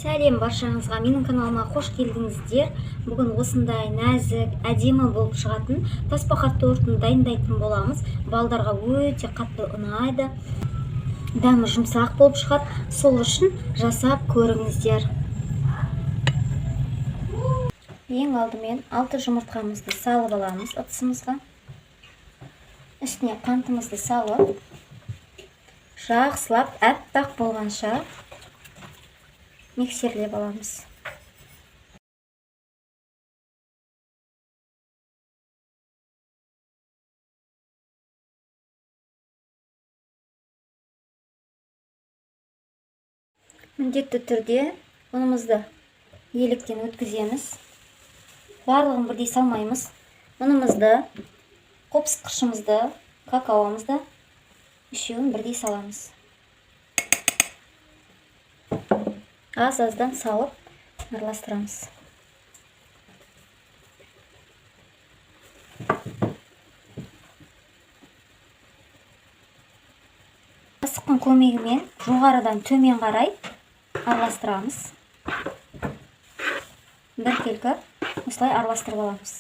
Сәлем баршаңызға, менің каналыма қош келдіңіздер. Бүгін осындай нәзік, әдемі болып шығатын тасбақа тортын дайындайтын боламыз. Балдарға өте қатты ұнайды. Дәмі жұмсақ болып шығады. Сол үшін жасап көріңіздер. Ең алдымен 6 жұмыртқамызды салып аламыз ыдысымызға. Үстіне қантымызды салып, жақсылап әппақ болғанша миксерлеп аламыз. Міндетті түрде ұнымызды електен өткіземіз. Барлығын бірдей салмаймыз. Ұнымызды, қопсытқышымызды, какаомызды үшеуін бірдей саламыз. Аз-аздан салып араластырамыз. Қасықтың көмегімен жоғарыдан төмен қарай араластырамыз. Біркелкі осылай араластырып аламыз.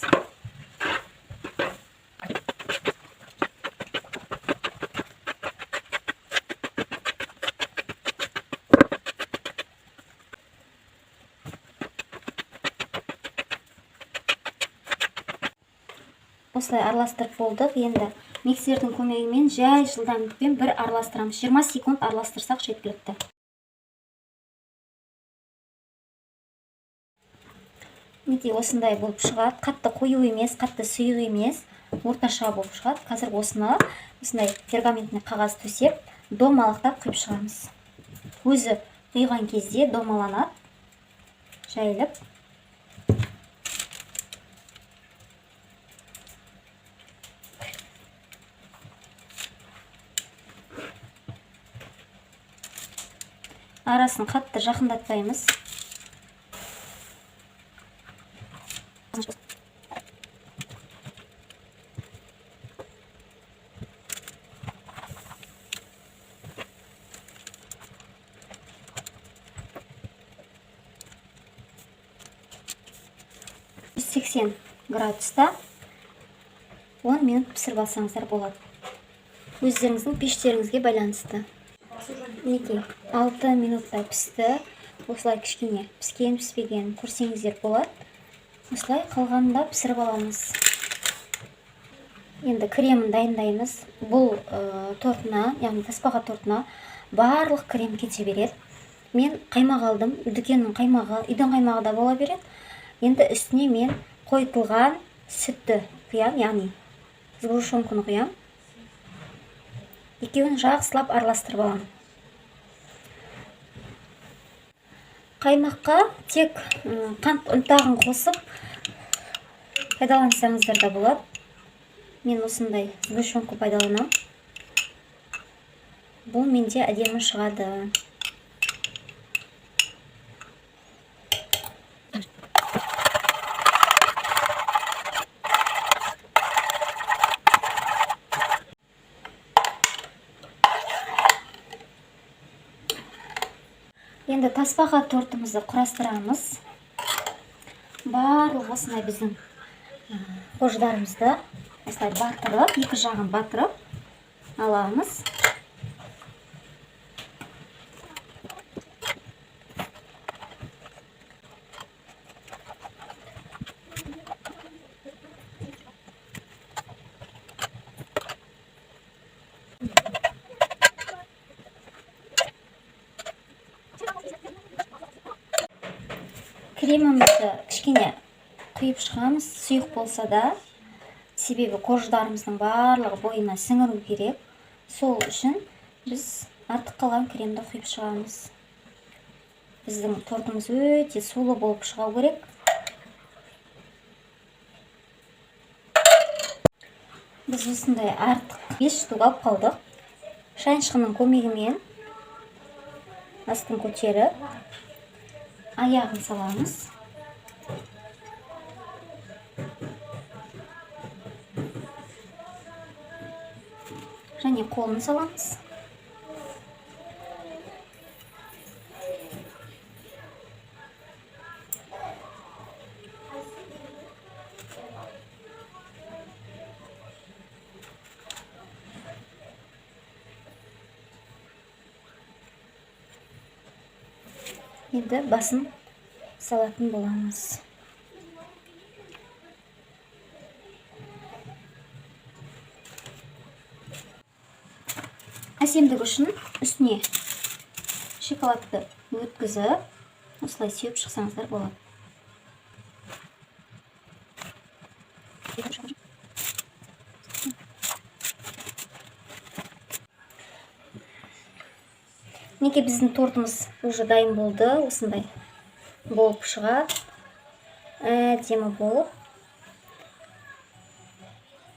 Осылай араластырып болдық. Енді миксердің көмегімен жай жылдамдықпен бір араластырамыз. 20 секунд араластырсақ жеткілікті. Мінекей осындай болып шығады. Қатты қою емес, қатты сұйық емес, орташа болып шығады. Қазір осыны осындай пергаментный қағаз төсеп, домалақтап құйып шығамыз. Өзі құйған кезде домаланады, жайылып. Арасын қатты жақындатпаймыз. ...180 градуста 10 минут пісіріп алсаңыздар болады. Өздеріңіздің пештеріңізге байланысты. Мінекей 6 минутта пісті. Осылай кішкене піскен, піспеген көрсеңіздер болады. Осылай қалғанында пісіріп аламыз. Енді кремін дайындаймыз. Бұл тортына, яғни тасбақа тортына барлық крем кете береді. Мен қаймақ алдым. Дүкеннің қаймағы, үйдің қаймағы да бола береді. Енді үстіне мен қойытылған сүтті құям, яғни сгущенканы құям. Екеуін жақсылап араластырып аламын. Қаймаққа тек қант ұнтағын қосып пайдалансаңыздар да болады. Мен осындай сгущенку пайдаланам. Бұл менде әдемі шығады. Енді тасбақа тортымызды құрастырамыз. Барлық осындай біздің қождарымызды осылай батырып, екі жағын батырып аламыз. Кремімізді кішкене құйып шығамыз, сұйық болса да, себебі қождарымыздың барлығы бойына сіңіру керек. Сол үшін біз артық қалған кремді құйып шығамыз. Біздің тортымыз өте сулы болып шығу керек. Біз осындай артық 5 штук алып қалдық. Шайыншығының көмегімен астын көтеріп, аяғын саламыз. Және қолын саламыз. Енді басын салатын боламыз. Әсемдік үшін үстіне шоколадты өткізіп, осылай сеуіп шықсаңыздар болады. Неге біздің тортымыз уже дайын болды, осындай болып шығады. Әдемі болып.